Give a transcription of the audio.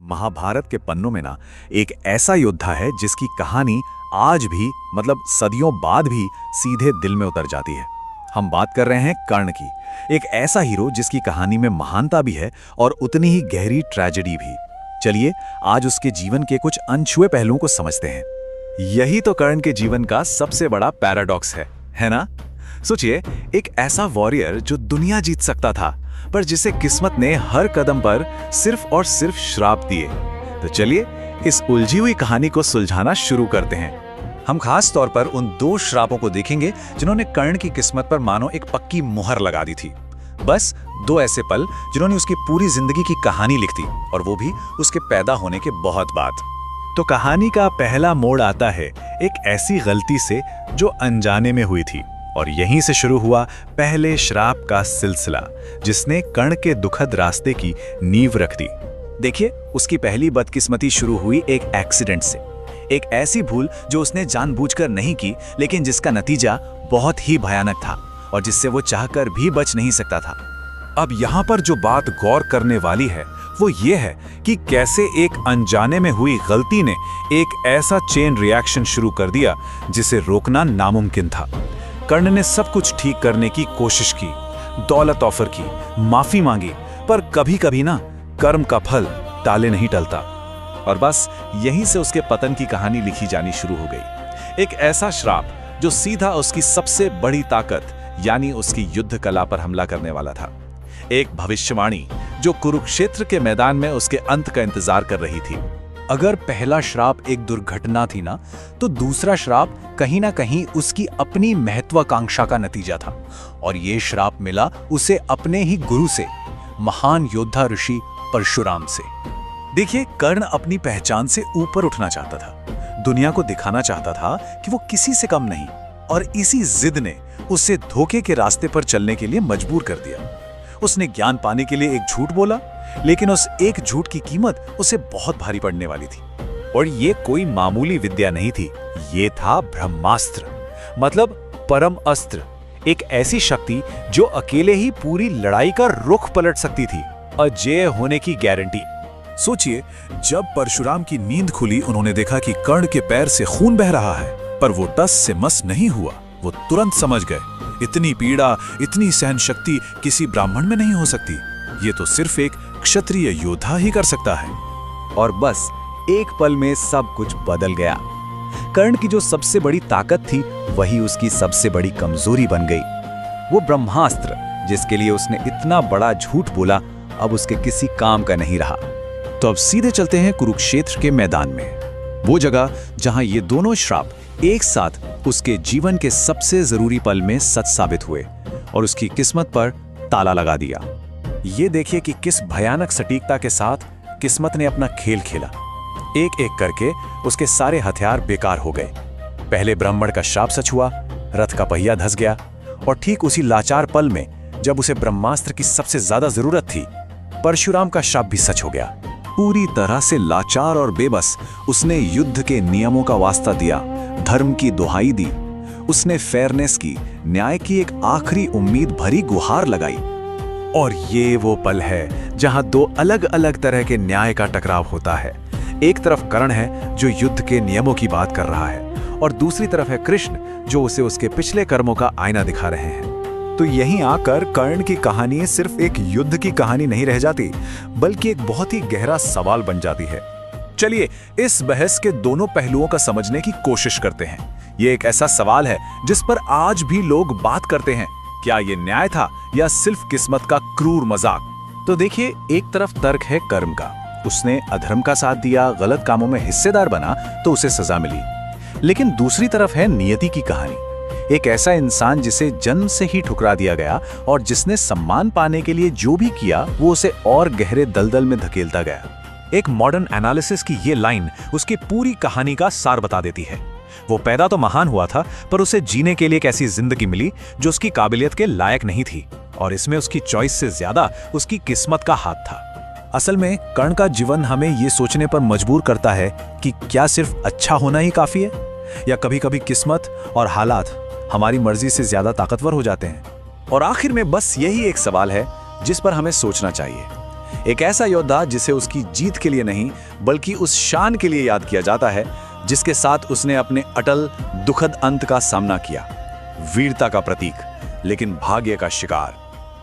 महाभारत के पन्नों में ना एक ऐसा योद्धा है जिसकी कहानी आज भी मतलब सदियों बाद भी सीधे दिल में उतर जाती है। हम बात कर रहे हैं कर्ण की, एक ऐसा हीरो जिसकी कहानी में महानता भी है और उतनी ही गहरी ट्रेजेडी भी। चलिए आज उसके जीवन के कुछ अनछुए पहलुओं को समझते हैं। यही तो कर्ण के जीवन का सबसे बड़ा पैराडॉक्स है ना? सोचिए, एक ऐसा वॉरियर जो दुनिया जीत सकता था पर जिसे किस्मत ने हर कदम पर सिर्फ और सिर्फ श्राप दिए। तो चलिए इस उलझी हुई कहानी को सुलझाना शुरू करते हैं। हम खास तौर पर उन दो श्रापों को देखेंगे जिन्होंने कर्ण की किस्मत पर मानो एक पक्की मुहर लगा दी थी। बस दो ऐसे पल जिन्होंने उसकी पूरी जिंदगी की कहानी लिख दी, और वो भी उसके पैदा होने के बहुत बाद। तो कहानी का पहला मोड़ आता है एक ऐसी गलती से जो अनजाने में हुई थी, और यहीं से शुरू हुआ पहले श्राप का सिलसिला जिसने कर्ण के दुखद रास्ते की नींव रख दी। देखिए, उसकी पहली बदकिस्मती शुरू हुई एक एक्सीडेंट से, एक ऐसी भूल जो उसने जानबूझकर नहीं की लेकिन जिसका नतीजा बहुत ही भयानक था और जिससे वो चाहकर भी बच नहीं सकता था। अब यहाँ पर जो बात गौर करने वाली है वो ये है कि कैसे एक अनजाने में हुई गलती ने एक ऐसा चेन रिएक्शन शुरू कर दिया जिसे रोकना नामुमकिन था। कर्ण ने सब कुछ ठीक करने की कोशिश की, दौलत ऑफर की, माफी मांगी, पर कभी कभी ना कर्म का फल टाले नहीं टलता, और बस यहीं से उसके पतन की कहानी लिखी जानी शुरू हो गई। एक ऐसा श्राप जो सीधा उसकी सबसे बड़ी ताकत यानी उसकी युद्ध कला पर हमला करने वाला था। एक भविष्यवाणी जो कुरुक्षेत्र के मैदान में उसके अंत का इंतजार कर रही थी। अगर पहला श्राप एक दुर्घटना थी ना, तो दूसरा श्राप कहीं ना कहीं उसकी अपनी महत्वाकांक्षा का नतीजा था, और ये श्राप मिला उसे अपने ही गुरु से, महान योद्धा ऋषि परशुराम से। देखिए, कर्ण अपनी पहचान से ऊपर उठना चाहता था, दुनिया को दिखाना चाहता था कि वो किसी से कम नहीं, और इसी जिद ने उसे धोखे के रास्ते पर चलने के लिए मजबूर कर दिया। उसने ज्ञान पाने के लिए एक झूठ बोला, लेकिन उस एक झूठ की कीमत उसे बहुत भारी पड़ने वाली थी। और ये कोई मामूली विद्या नहीं थी, ये था ब्रह्मास्त्र, मतलब परम अस्त्र, एक ऐसी शक्ति जो अकेले ही पूरी लड़ाई का रुख पलट सकती थी, अजेय होने की गारंटी। सोचिए, जब परशुराम की नींद खुली, उन्होंने देखा कि कर्ण के पैर से खून बह रहा है, पर वो टस से मस नहीं हुआ। वो तुरंत समझ गए, इतनी पीड़ा, इतनी सहन शक्ति किसी ब्राह्मण में नहीं हो सकती, ये तो सिर्फ एक क्षत्रिय योद्धा ही कर सकता है। और बस एक पल में सब कुछ बदल गया। कर्ण की जो सबसे बड़ी ताकत थी वही उसकी सबसे बड़ी कमजोरी बन गई। वो ब्रह्मास्त्र जिसके लिए उसने इतना बड़ा झूठ बोला, अब उसके किसी काम का नहीं रहा। तो अब सीधे चलते हैं कुरुक्षेत्र के मैदान में, वो जगह जहां ये दोनों श्राप एक साथ उसके जीवन के सबसे जरूरी पल में सच साबित हुए और उसकी किस्मत पर ताला लगा दिया। ये देखिए कि किस भयानक सटीकता के साथ किस्मत ने अपना खेल खेला। एक एक करके उसके सारे हथियार बेकार हो गए। पहले ब्राह्मण का श्राप सच हुआ, रथ का पहिया धंस गया, और ठीक उसी लाचार पल में जब उसे ब्रह्मास्त्र की सबसे ज्यादा जरूरत थी, परशुराम का श्राप भी सच हो गया। पूरी तरह से लाचार और बेबस उसने युद्ध के नियमों का वास्ता दिया, धर्म की दुहाई दी, उसने फेयरनेस की, न्याय की एक आखिरी उम्मीद भरी गुहार लगाई। और ये वो पल है जहां दो अलग अलग तरह के न्याय का टकराव होता है। एक तरफ कर्ण है जो युद्ध के नियमों की बात कर रहा है, और दूसरी तरफ है कृष्ण जो उसे उसके पिछले कर्मों का आईना दिखा रहे हैं। तो यहीं आकर कर्ण की कहानी सिर्फ एक युद्ध की कहानी नहीं रह जाती, बल्कि एक बहुत ही गहरा सवाल बन जाती है। चलिए इस बहस के दोनों पहलुओं का समझने की कोशिश करते हैं। ये एक ऐसा सवाल है जिस पर आज भी लोग बात करते हैं, क्या ये न्याय था या सिर्फ किस्मत का क्रूर मजाक? तो देखिए, एक तरफ तर्क है कर्म का, उसने अधर्म का साथ दिया, गलत कामों में हिस्सेदार बना तो उसे सजा मिली। लेकिन दूसरी तरफ है नियति की कहानी, एक ऐसा इंसान जिसे जन्म से ही ठुकरा दिया गया और जिसने सम्मान पाने के लिए जो भी किया वो उसे और गहरे दलदल में धकेलता गया। एक मॉडर्न एनालिसिस की ये लाइन उसकी पूरी कहानी का सार बता देती है। वो पैदा तो महान हुआ था, पर उसे जीने के लिए एक ऐसी जिंदगी मिली जो उसकी काबिलियत के लायक नहीं थी, और इसमें उसकी चॉइस से ज्यादा उसकी किस्मत का हाथ था। असल में कर्ण का जीवन हमें ये सोचने पर मजबूर करता है कि क्या सिर्फ अच्छा होना ही काफी है, या कभी कभी किस्मत और हालात हमारी मर्जी से ज्यादा ताकतवर हो जाते हैं। और आखिर में बस यही एक सवाल है जिस पर हमें सोचना चाहिए, एक ऐसा योद्धा जिसे उसकी जीत के लिए नहीं बल्कि उस शान के लिए याद किया जाता है जिसके साथ उसने अपने अटल दुखद अंत का सामना किया। वीरता का प्रतीक, लेकिन भाग्य का शिकार।